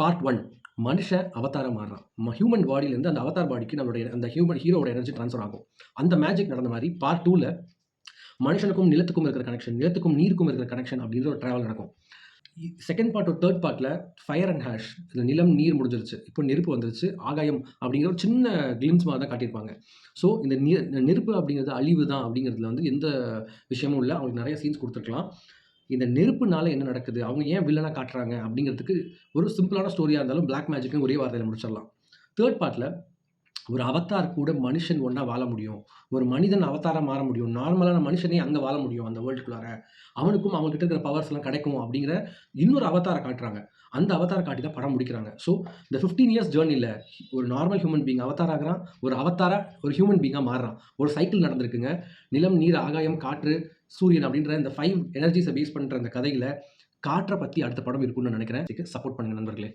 Part 1 மனுஷன் அவதாரம் மாறுறான். Human பாடியிலேருந்து அந்த அவதார் பாடிக்கு நம்மளுடைய அந்த ஹீரோவோட எனர்ஜி ட்ரான்ஸ்ஃபர் ஆகும். அந்த மேஜிக் நடந்த மாரி பார்ட் 2ல மனுஷனுக்கும் நிலத்துக்கும் இருக்கிற கனெக்ஷன், நிலத்துக்கும் நீருக்கும் இருக்கிற கனெக்ஷன் அப்படின்ற ஒரு டிராவல் நடக்கும். செகண்ட் பார்ட் ஒரு தேர்ட் பார்ட்ல ஃபயர் அண்ட் ஹேஷ், இந்த நிலம் நீர் முடிஞ்சிருச்சு, இப்போ நெருப்பு வந்துருச்சு, ஆகாயம் அப்படிங்கிற ஒரு சின்ன கிளிம்ஸ் மாதிரி தான் காட்டியிருப்பாங்க. ஸோ இந்த நெருப்பு அப்படிங்கிறது அழிவு தான் அப்படிங்கிறதுல வந்து எந்த விஷயமும் இல்லை. அவங்களுக்கு நிறைய சீன்ஸ் கொடுத்துருக்கலாம். இந்த நெருப்புனால என்ன நடக்குது, அவங்க ஏன் வில்லனா காட்டுறாங்க அப்படிங்கிறதுக்கு ஒரு சிம்பிளான ஸ்டோரியாக இருந்தாலும் பிளாக் மேஜிக்னு ஒரே வார்த்தையில் முடிச்சிடலாம். தேர்ட் பார்ட்டில் ஒரு அவதார் கூட மனுஷன் ஒன்றா வாழ முடியும், ஒரு மனிதன் அவதாரம் மாற முடியும், நார்மலான மனுஷனே அங்கே வாழ முடியும் அந்த வேர்ல்டுக்குள்ளார, அவனுக்கும் அவங்ககிட்ட இருக்கிற பவர்ஸ்லாம் கிடைக்கும் அப்படிங்கிற இன்னொரு அவதாரை காட்டுறாங்க. அந்த அவதாரை காட்டி தான் படம் முடிக்கிறாங்க. ஸோ இந்த 15 இயர்ஸ் ஜேர்னியில் ஒரு நார்மல் ஹியூமன் பீங் அவதார் ஆகிறான், ஒரு அவதாரா ஒரு ஹியூமன் பீங்காக மாறுறான். ஒரு சைக்கிள் நடந்திருக்குங்க. நிலம், நீர், ஆகாயம், காற்று, சூரியன் அப்படின்ற இந்த 5 எனர்ஜிஸை பேஸ் பண்ணுற அந்த கதையில் காற்றை பற்றி அடுத்த படம் இருக்குன்னு நினைக்கிறேன். சப்போர்ட் பண்ணுங்கள் நண்பர்களே.